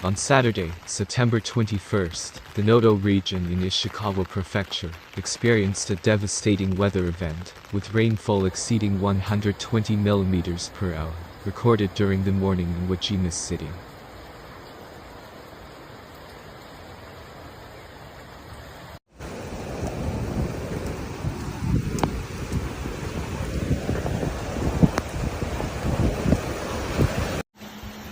On Saturday, September 21st, the Noto region in Ishikawa Prefecture experienced a devastating weather event, with rainfall exceeding 120 mm per hour, recorded during the morning in Wajima city.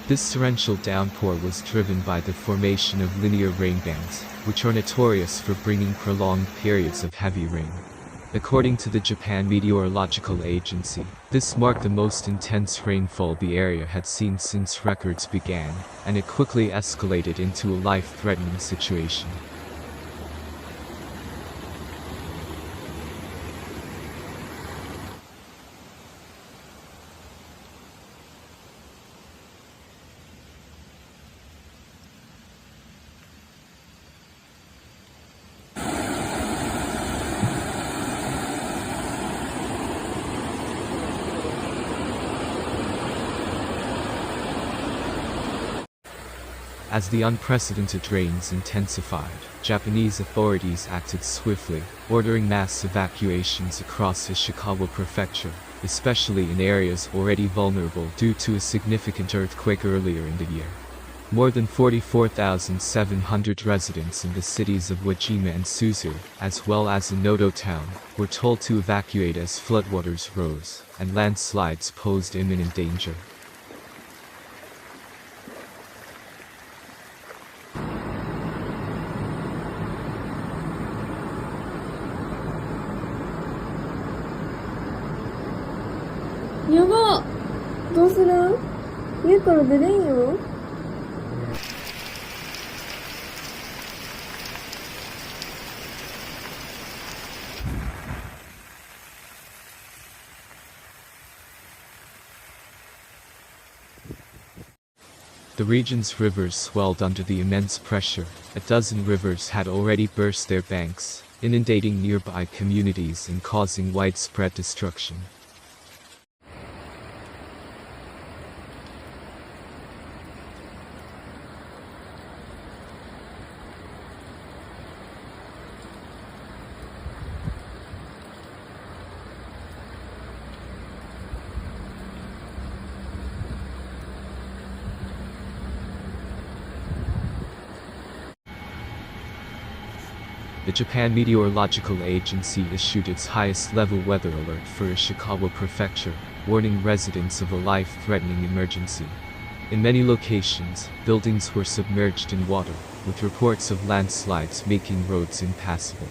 This torrential downpour was driven by the formation of linear rainbands, which are notorious for bringing prolonged periods of heavy rain. According to the Japan Meteorological Agency, this marked the most intense rainfall the area had seen since records began, and it quickly escalated into a life-threatening situation. As the unprecedented rains intensified, Japanese authorities acted swiftly, ordering mass evacuations across Ishikawa Prefecture, especially in areas already vulnerable due to a significant earthquake earlier in the year. More than 44,700 residents in the cities of Wajima and Suzu, as well as in Noto town, were told to evacuate as floodwaters rose, and landslides posed imminent danger. Yaba! どうする？家から出れんよ。The region's rivers swelled under the immense pressure. A dozen rivers had already burst their banks, inundating nearby communities and causing widespread destruction. The Japan Meteorological Agency issued its highest-level weather alert for Ishikawa Prefecture, warning residents of a life-threatening emergency. In many locations, buildings were submerged in water, with reports of landslides making roads impassable.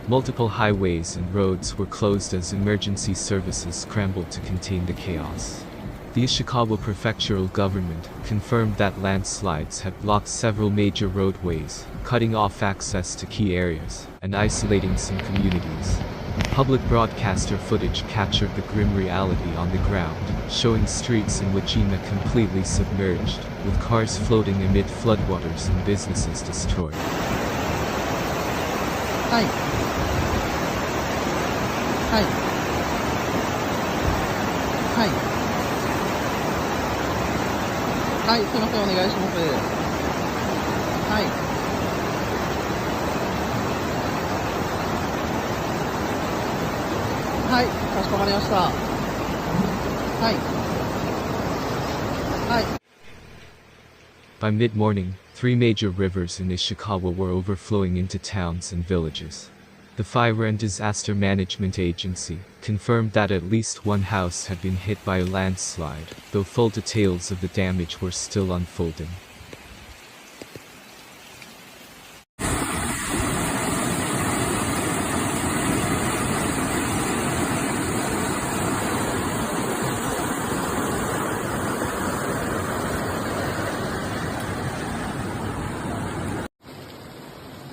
Multiple highways and roads were closed as emergency services scrambled to contain the chaos. The Ishikawa prefectural government confirmed that landslides had blocked several major roadways, cutting off access to key areas, and isolating some communities. Public broadcaster footage captured the grim reality on the ground, showing streets in Wajima completely submerged, with cars floating amid floodwaters and businesses destroyed. Hi. Hi. Hi. はい、すいません、お願いします。はい。はい、かしこまりました。はい。はい。By mid-morning, 3 major rivers in Ishikawa were overflowing into towns and villages. The Fire and Disaster Management Agency confirmed that at least one house had been hit by a landslide, though full details of the damage were still unfolding.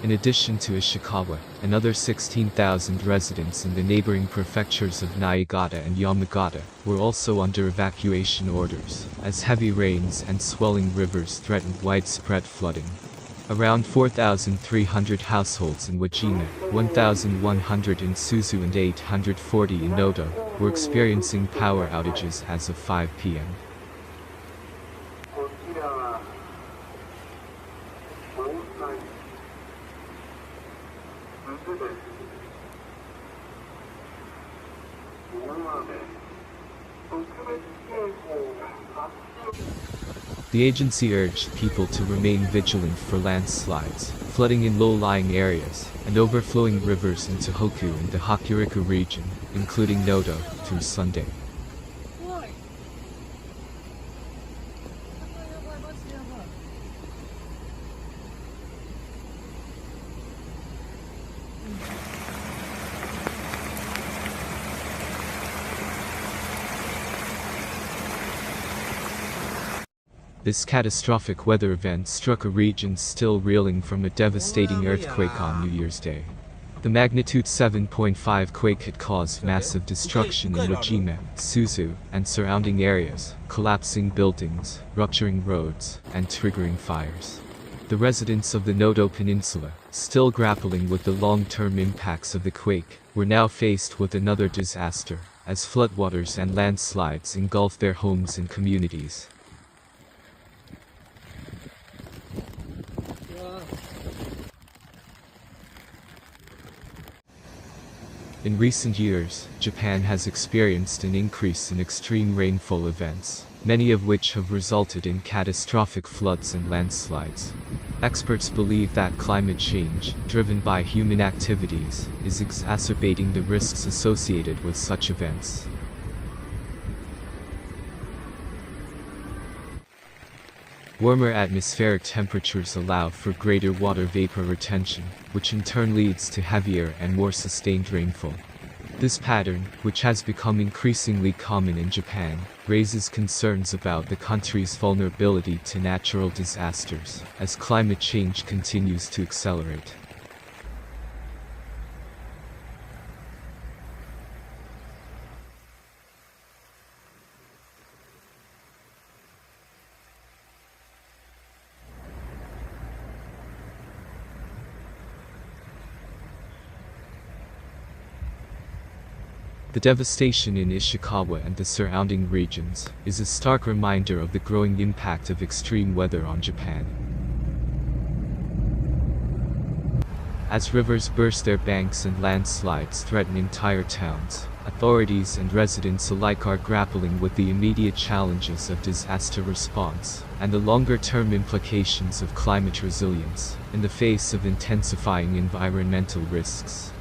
In addition to Ishikawa, another 16,000 residents in the neighboring prefectures of Niigata and Yamagata were also under evacuation orders, as heavy rains and swelling rivers threatened widespread flooding. Around 4,300 households in Wajima, 1,100 in Suzu and 840 in Noto were experiencing power outages as of 5 p.m. The agency urged people to remain vigilant for landslides, flooding in low-lying areas, and overflowing rivers into Hoku and the Hokuriku region, including Noto, through Sunday. This catastrophic weather event struck a region still reeling from a devastating earthquake on New Year's Day. The magnitude 7.5 quake-hit caused massive destruction in Wajima, Suzu, and surrounding areas, collapsing buildings, rupturing roads, and triggering fires. The residents of the Noto Peninsula, still grappling with the long-term impacts of the quake, were now faced with another disaster, as floodwaters and landslides engulfed their homes and communities. In recent years, Japan has experienced an increase in extreme rainfall events, many of which have resulted in catastrophic floods and landslides. Experts believe that climate change, driven by human activities, is exacerbating the risks associated with such events. Warmer atmospheric temperatures allow for greater water vapor retention, which in turn leads to heavier and more sustained rainfall. This pattern, which has become increasingly common in Japan, raises concerns about the country's vulnerability to natural disasters, as climate change continues to accelerate. The devastation in Ishikawa and the surrounding regions is a stark reminder of the growing impact of extreme weather on Japan. As rivers burst their banks and landslides threaten entire towns, authorities and residents alike are grappling with the immediate challenges of disaster response and the longer-term implications of climate resilience in the face of intensifying environmental risks.